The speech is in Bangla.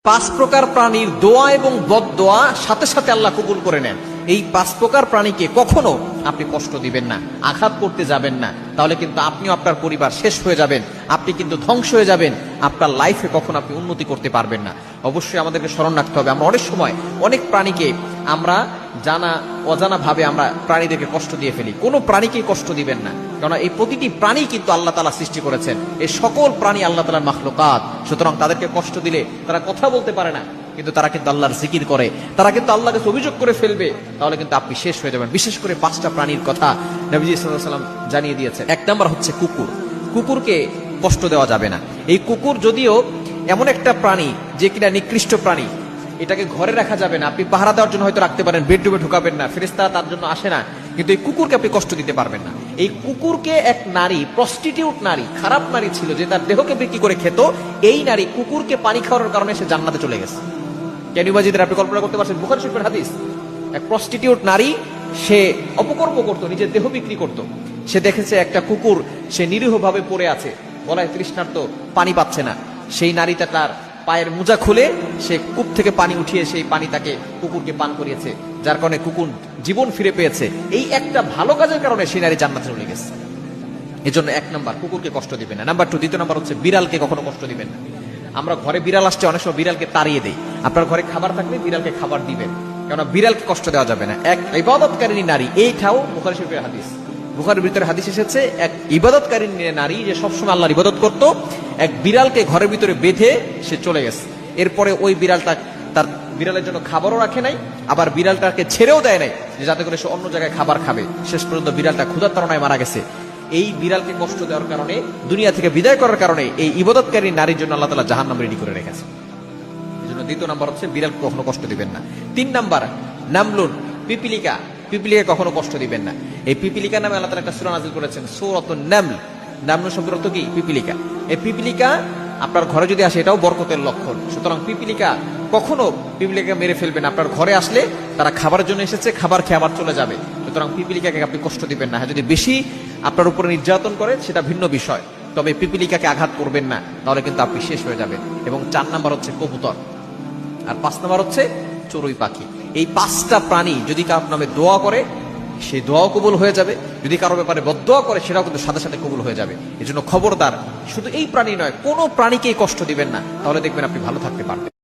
পাঁচ প্রকার প্রাণীর দোয়া এবং বদদোয়া সাথে সাথে আল্লাহ কবুল করে নেন। এই পাঁচ প্রকার প্রাণীকে কখনো আপনি কষ্ট দিবেন না, আঘাত করতে যাবেন না, তাহলে কিন্তু আপনিও আপনার পরিবার শেষ হয়ে যাবেন, আপনি কিন্তু ধ্বংস হয়ে যাবেন, আপনার লাইফে কখনো আপনি উন্নতি করতে পারবেন না। অবশ্যই আমাদেরকে স্মরণ রাখতে হবে, আমরা অনেক সময় অনেক প্রাণীকে আমরা জানা অজানা ভাবে আমরা প্রাণীদেরকে কষ্ট দিয়ে ফেলি। কোনো প্রাণীকেই কষ্ট দিবেন না, কারণ এই প্রতিটি প্রাণী কিন্তু আল্লাহ তাআলা সৃষ্টি করেছেন, এই সকল প্রাণী আল্লাহ তাআলার মাখলুকাত। সুতরাং তাদেরকে কষ্ট দিলে তারা কথা বলতে পারে না, কিন্তু তারা কিন্তু আল্লাহর জিকির করে, তারা কিন্তু আল্লাহর কাছে অভিযোগ করে ফেলবে, তাহলে কিন্তু আপনি শেষ হয়ে যাবেন। বিশেষ করে পাঁচটা প্রাণীর কথা নবীজি সাল্লাল্লাহু আলাইহি ওয়াসাল্লাম জানিয়ে দিয়েছেন। এক নাম্বার হচ্ছে কুকুর। কুকুরকে কষ্ট দেওয়া যাবে না। এই কুকুর যদিও এমন একটা প্রাণী যে কিনা নিকৃষ্ট প্রাণী, এটাকে ঘরে রাখা যাবে না। আপনি পাহারা দেওয়ার জন্য হয়তো রাখতে পারেন, বেডরুমে ঢুকাবেন না, ফেরেশতারা তার জন্য আসে না, কিন্তু এই কুকুরকে আপনি কষ্ট দিতে পারবেন না। এই কুকুরকে এক নারী, প্রস্টিটিউট নারী, খারাপ নারী ছিল, যে তার দেহকে বিক্রি করে খেত, এই নারী কুকুরকে পানি খাওয়ার কারণে সে জান্নাতে চলে গেছে। কেনিবাজিদের আপনি কল্পনা করতে পারছেন, বুখারী শরীফের হাদিস। এক প্রস্টিটিউট নারী, সে অপকর্ম করত, নিজের দেহ বিক্রি করত। সে দেখেছে একটা কুকুর, সে নিরীহভাবে পড়ে আছে, গলায় তৃষ্ণার্ত, পানি পাচ্ছে না। সেই নারীটা তার পায়ের মোজা খুলে সে কূপ থেকে পানি উঠিয়ে সেই পানি তাকে কুকুরকে পান করিয়েছে, যার কারণে কুকুর জীবন ফিরে পেয়েছে। এই একটা ভালো কাজের কারণে সেই নারী জান্নাতে চলে গেছে। এজন্য এক নাম্বার, কুকুরকে কষ্ট দিবেন না। নাম্বার 2, দ্বিতীয় নাম্বার হচ্ছে বিড়ালকে কখনো কষ্ট দিবেন না। আমরা ঘরে বিড়াল আসছে, অনেক সময় বিড়ালকে তাড়িয়ে দেই। আপনার ঘরে খাবার থাকলে বিড়ালকে খাবার দিবেন, কেননা বিড়ালকে কষ্ট দেওয়া যাবে না। এক ইবাদতকারিনী নারী, এইটাও বুখারী শরীফের হাদিস। বুখারীর ভিতরে হাদিস এসেছে, এক ইবাদতকারিনী নারী যে সবসময় আল্লাহর ইবাদত করত, এক বিড়ালকে ঘরের ভিতরে বেঁধে সে চলে গেছে। এরপরে ওই বিড়ালটা তার বিড়ালের জন্য খাবারও রাখে নাই, আবার বিড়ালটাকে ছেড়েও দেয় নাই যে যাতে করে সে অন্য জায়গায় খাবার খাবে। শেষ পর্যন্ত বিড়ালটা ক্ষুধার তাড়নায় মারা গেছে। এই বিড়ালকে কষ্ট দেওয়ার কারণে, দুনিয়া থেকে বিদায় করার কারণে এই ইবাদতকারী নারীর জন্য আল্লাহ তাআলা জাহান্নাম রেডি করে রেখেছে। এজন্য দ্বিতীয় নাম্বার হচ্ছে বিড়ালকে কখনো কষ্ট দিবেন না। 3 নাম্বার, নামলুন, পিপিলিকা। পিপিলিকা কখনো কষ্ট দিবেন না। এই পিপিলিকা নামে আল্লাহ তাআলা একটা সূরা নাযিল করেছেন, সূরাতুন নামল। নামল শব্দের অর্থ কি? পিপিলিকা। এই পিপিলিকা আপনার ঘরে যদি আসে, এটাও বরকতের লক্ষণ। সুতরাং পিপিলিকা কখনো, পিপিলিকা মেরে ফেলবেন। আপনার ঘরে আসলে তারা খাবারের জন্য এসেছে, খাবার খেয়ে আবার চলে যাবে। সুতরাং পিপিলিকাকে আপনি কষ্ট দিবেন না। যদি বেশি আপনার উপরে নির্যাতন করে সেটা ভিন্ন বিষয়, তবে পিপিলিকাকে আঘাত করবেন না, তাহলে কিন্তু আপনি শেষ হয়ে যাবেন। এবং 4 নাম্বার হচ্ছে কবুতর, আর 5 নাম্বার হচ্ছে চড়ুই পাখি। এই 5টা প্রাণী যদি কারোর নামে দোয়া করে, সেই দোয়াও কবুল হয়ে যাবে। যদি কারো ব্যাপারে বদদোয়া করে, সেটাও কিন্তু সাথে সাথে কবুল হয়ে যাবে। এজন্য খবরদার, শুধু এই প্রাণী নয়, কোনো প্রাণীকেই কষ্ট দিবেন না, তাহলে দেখবেন আপনি ভালো থাকতে পারবেন।